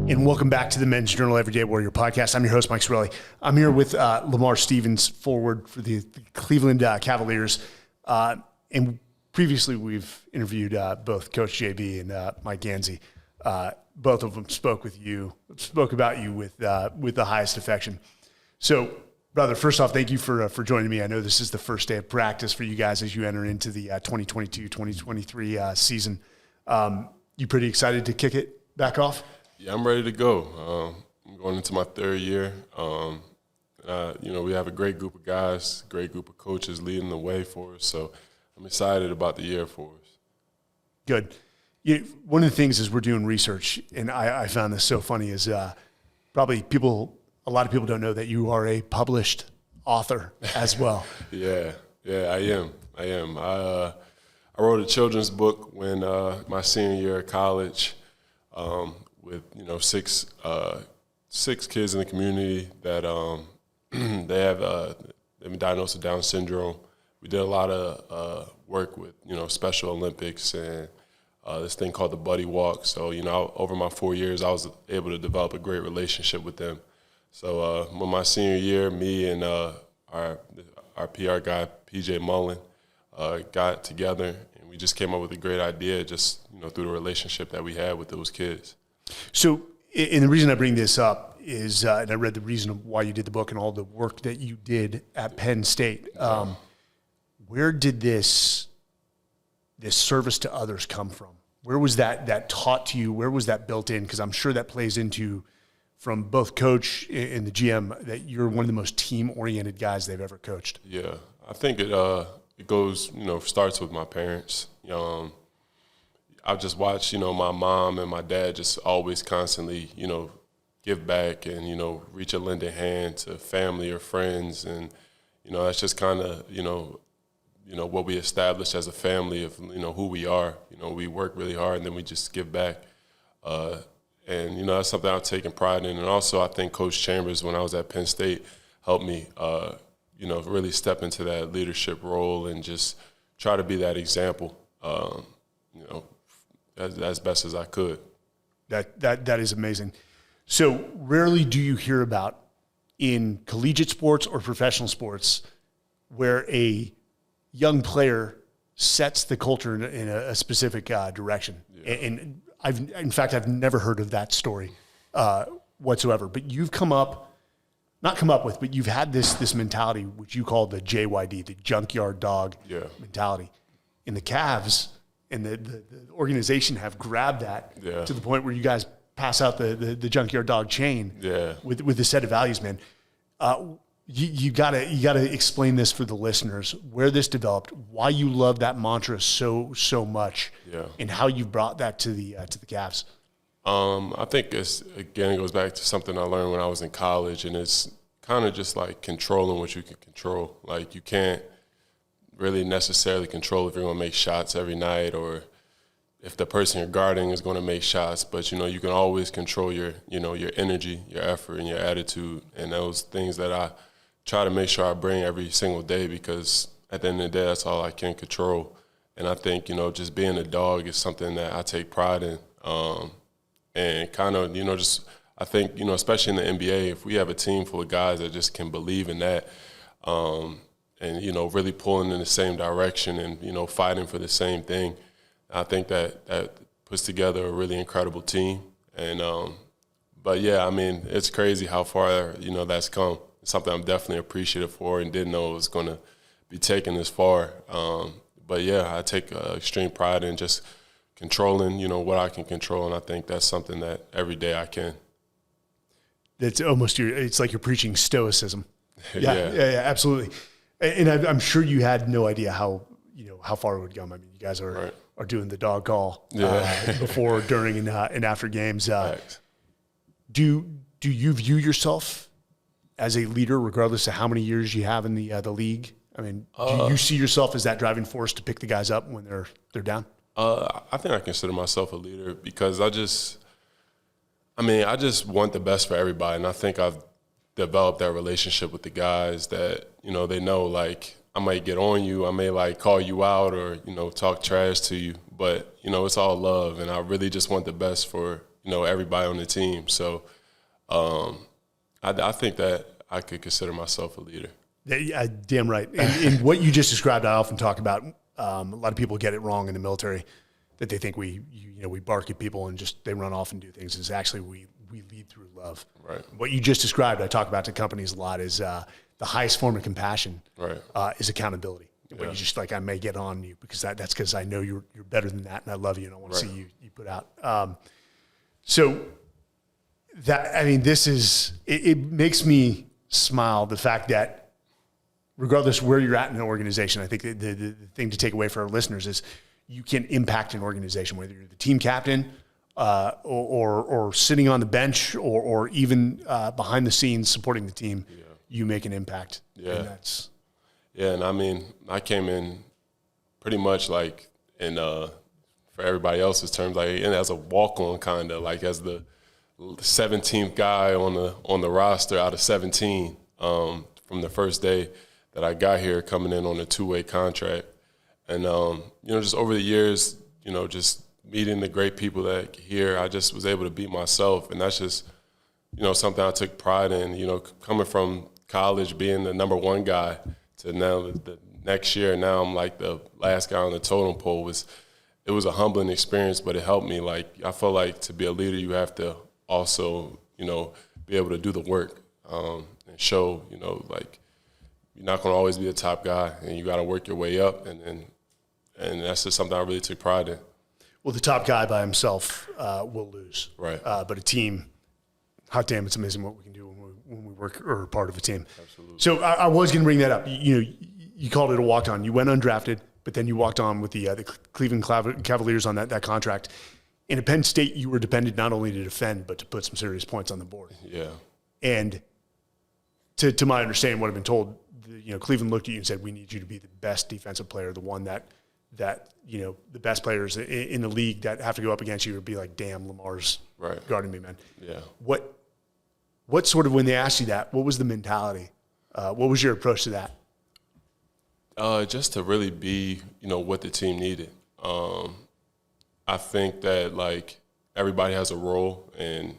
And welcome back to the Men's Journal Everyday Warrior podcast. I'm your host, Mike Sarraille. I'm here with Lamar Stevens, forward for the Cleveland Cavaliers. And previously, we've interviewed both Coach JB and Mike Gansey. Both of them spoke about you with the highest affection. So, brother, first off, thank you for joining me. I know this is the first day of practice for you guys as you enter into the 2022-2023 season. You pretty excited to kick it back off? Yeah, I'm ready to go. I'm going into my third year. We have a great group of guys, great group of coaches leading the way for us. So I'm excited about the year for us. Good. One of the things as we're doing research, and I found this so funny, is probably a lot of people don't know that you are a published author as well. Yeah, I am. I wrote a children's book when my senior year of college. With six kids in the community that they've been diagnosed with Down syndrome. We did a lot of work with Special Olympics and this thing called the Buddy Walk. So over my 4 years, I was able to develop a great relationship with them. So when my senior year, me and our PR guy PJ Mullen got together, and we just came up with a great idea just through the relationship that we had with those kids. So, and the reason I bring this up is, and I read the reason why you did the book and all the work that you did at Penn State. Where did this service to others come from? Where was that taught to you? Where was that built in? Because I'm sure that plays into, from both coach and the GM, that you're one of the most team-oriented guys they've ever coached. Yeah, I think it goes, starts with my parents. I've just watched, my mom and my dad just always constantly, give back and, reach a lending hand to family or friends. And, that's just kind of, what we established as a family of, who we are. We work really hard and then we just give back. And, that's something I've taken pride in. And also I think Coach Chambers, when I was at Penn State, helped me, really step into that leadership role and just try to be that example, as best as I could. That is amazing. So rarely do you hear about in collegiate sports or professional sports where a young player sets the culture in a specific direction. Yeah. And I've never heard of that story whatsoever. But you've but you've had this mentality, which you call the JYD, the junkyard dog mentality. In the Cavs, and the organization have grabbed that to the point where you guys pass out the junkyard dog chain with the set of values, man. You gotta explain this for the listeners, where this developed, why you love that mantra so much, and how you brought that to the Cavs. I think it goes back to something I learned when I was in college, and it's kind of just like controlling what you can control. Like, you can't really necessarily control if you're going to make shots every night or if the person you're guarding is going to make shots, but you can always control your energy, your effort, and your attitude, and those things that I try to make sure I bring every single day, because at the end of the day, that's all I can control. And I think just being a dog is something that I take pride in, and kind of I think especially in the NBA, if we have a team full of guys that just can believe in that. And, really pulling in the same direction and, fighting for the same thing. I think that puts together a really incredible team. And, but yeah, I mean, it's crazy how far, that's come. It's something I'm definitely appreciative for and didn't know it was going to be taken this far. But yeah, I take extreme pride in just controlling, what I can control. And I think that's something that every day I can. It's it's like you're preaching stoicism. Yeah, absolutely. And I'm sure you had no idea how far it would come. I mean, you guys are doing the dog call before, during, and after games. Do you view yourself as a leader, regardless of how many years you have in the league? I mean, do you see yourself as that driving force to pick the guys up when they're down? I think I consider myself a leader because I just want the best for everybody, and I think I've developed that relationship with the guys that, they know, like, I might get on you, I may, like, call you out or, talk trash to you, but, it's all love, and I really just want the best for, everybody on the team. So I think that I could consider myself a leader. Yeah, damn right. And what you just described, I often talk about. A lot of people get it wrong in the military, that they think we bark at people and just they run off and do things. It's actually we lead through love. Right. What you just described, I talk about to companies a lot, is the highest form of compassion. Right. Is accountability. Where you just I may get on you because that's because I know you're better than that and I love you and I want to see you put out. So this is it makes me smile, the fact that regardless where you're at in an organization, I think the thing to take away for our listeners is you can impact an organization, whether you're the team captain or sitting on the bench or even behind the scenes supporting the team. Yeah. You make an impact. Yeah. And I came in pretty much for everybody else's terms, and as a walk-on kind of, as the 17th guy on the roster out of 17 from the first day that I got here, coming in on a 2-way contract. And, just over the years, just meeting the great people that here, I just was able to be myself. And that's just, something I took pride in, coming from college, being the number 1 guy to now the next year. Now I'm the last guy on the totem pole. It was a humbling experience, but it helped me. I felt like to be a leader, you have to also, be able to do the work and show, you're not going to always be the top guy, and you got to work your way up, and that's just something I really took pride in. Well, the top guy by himself will lose, right? But a team, hot damn, it's amazing what we can do when we work or are part of a team. Absolutely. So I was going to bring that up. You called it a walk on. You went undrafted, but then you walked on with the Cleveland Cavaliers on that contract. In Penn State, you were dependent not only to defend but to put some serious points on the board. Yeah. And to my understanding, what I've been told, Cleveland looked at you and said, "We need you to be the best defensive player, the one that the best players in the league that have to go up against you would be like, damn, Lamar's guarding me, man." Yeah. What sort of, when they asked you that, what was the mentality? What was your approach to that? Just to really be, what the team needed. I think that everybody has a role, and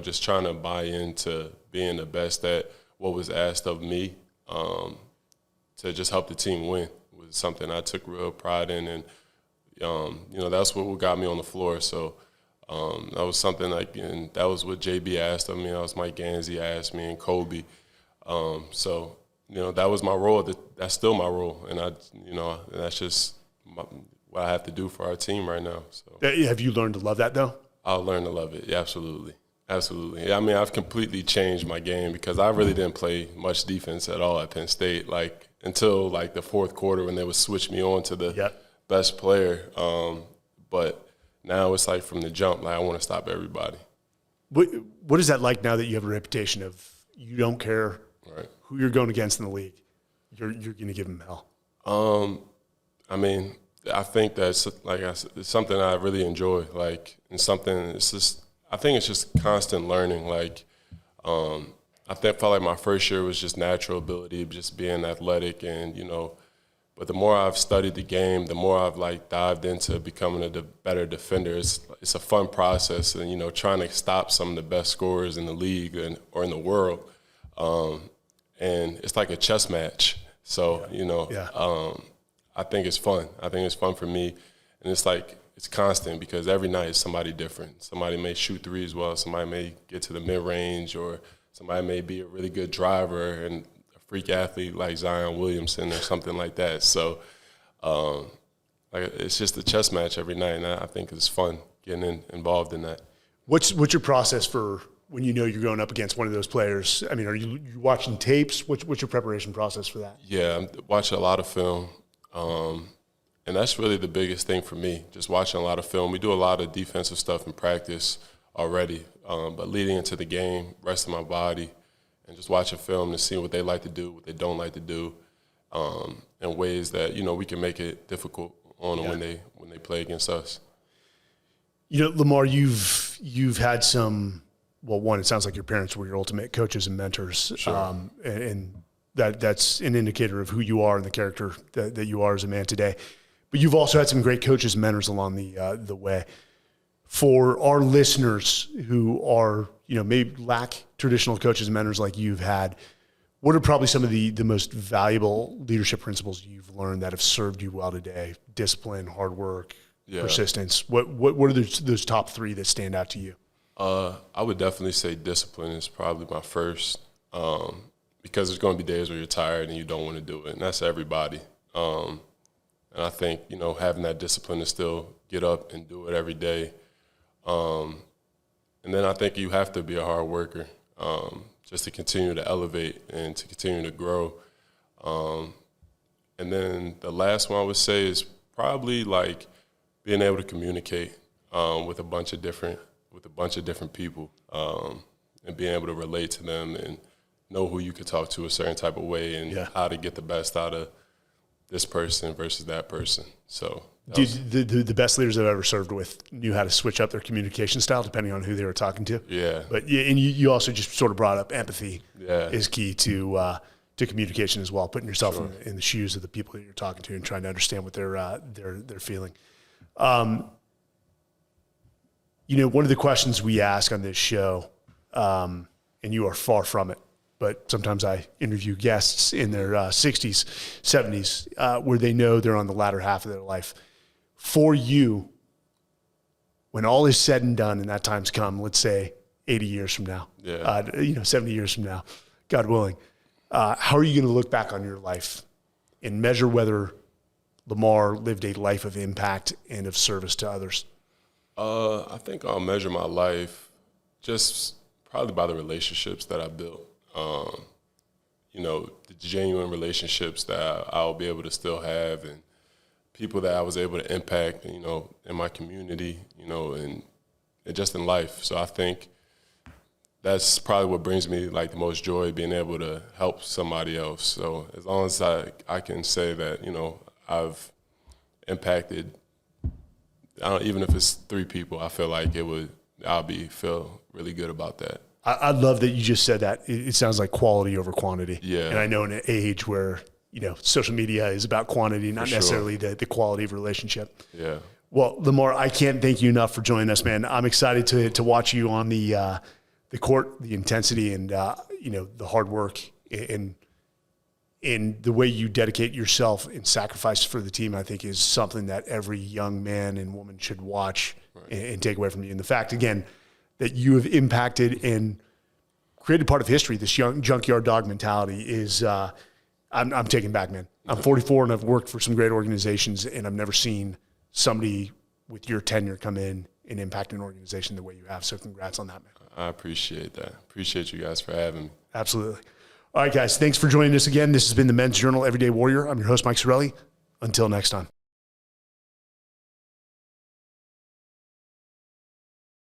just trying to buy into being the best at what was asked of me. To just help the team win was something I took real pride in, and that's what got me on the floor. So that was something and that was what JB asked of me. That was Mike Gansey asked me, and Kobe. So that was my role. That's still my role, and that's just what I have to do for our team right now. So have you learned to love that though? I'll learn to love it. Yeah, absolutely. Absolutely. I've completely changed my game because I really didn't play much defense at all at Penn State, until the fourth quarter when they would switch me on to the best player. But now it's from the jump, I want to stop everybody. What is that like now that you have a reputation of you don't care who you're going against in the league? You're going to give them hell. I think that's it's something I really enjoy, and something it's just. I think it's just constant learning. I felt like my first year was just natural ability, just being athletic, and But the more I've studied the game, the more I've dived into becoming a better defender. It's a fun process, and trying to stop some of the best scorers in the league or in the world. And it's like a chess match. So I think it's fun. I think it's fun for me, and it's constant because every night is somebody different. Somebody may shoot threes well. Somebody may get to the mid-range, or somebody may be a really good driver and a freak athlete like Zion Williamson or something like that. So it's just a chess match every night, and I think it's fun getting involved in that. What's your process for when you're going up against one of those players? Are you watching tapes? What's your preparation process for that? Yeah, I'm watching a lot of film. And that's really the biggest thing for me, just watching a lot of film. We do a lot of defensive stuff in practice already, but leading into the game, resting my body, and just watching film to see what they like to do, what they don't like to do, in ways that, we can make it difficult on them when they play against us. Lamar, you've had some, well, one, it sounds like your parents were your ultimate coaches and mentors. Sure. And that's an indicator of who you are and the character that you are as a man today. But you've also had some great coaches and mentors along the way. For our listeners who are, maybe lack traditional coaches and mentors like you've had, what are probably some of the most valuable leadership principles you've learned that have served you well today? Discipline, hard work, persistence. What are those top three that stand out to you? I would definitely say discipline is probably my first, because there's going to be days where you're tired and you don't want to do it, and that's everybody. And I think, having that discipline to still get up and do it every day. And then I think you have to be a hard worker, just to continue to elevate and to continue to grow. And then the last one I would say is probably like being able to communicate with a bunch of different people, and being able to relate to them and know who you could talk to a certain type of way and how to get the best out of this person versus that person. So the best leaders I've ever served with knew how to switch up their communication style depending on who they were talking to. Yeah. But and you also just sort of brought up empathy is key to communication as well, putting yourself in the shoes of the people that you're talking to and trying to understand what they're feeling. One of the questions we ask on this show, and you are far from it, but sometimes I interview guests in their 60s, 70s, where they know they're on the latter half of their life. For you, when all is said and done and that time's come, let's say 80 years from now, 70 years from now, God willing, how are you going to look back on your life and measure whether Lamar lived a life of impact and of service to others? I think I'll measure my life just probably by the relationships that I built. The genuine relationships that I'll be able to still have, and people that I was able to impact, in my community, and just in life. So I think that's probably what brings me like the most joy, being able to help somebody else. So as long as I can say that, I've impacted, even if it's 3 people, I feel like I'll feel really good about that. I love that you just said that. It sounds like quality over quantity. Yeah. And I know in an age where, social media is about quantity, not necessarily the quality of relationship. Yeah. Well, Lamar, I can't thank you enough for joining us, man. I'm excited to watch you on the court, the intensity and, the hard work and the way you dedicate yourself and sacrifice for the team, I think is something that every young man and woman should watch and take away from you. And the fact, again, that you have impacted and created part of history, this young junkyard dog mentality is, I'm taken back, man. I'm 44 and I've worked for some great organizations, and I've never seen somebody with your tenure come in and impact an organization the way you have. So congrats on that, man. I appreciate that. Appreciate you guys for having me. Absolutely. All right, guys, thanks for joining us again. This has been the Men's Journal Everyday Warrior. I'm your host, Mike Sarraille. Until next time.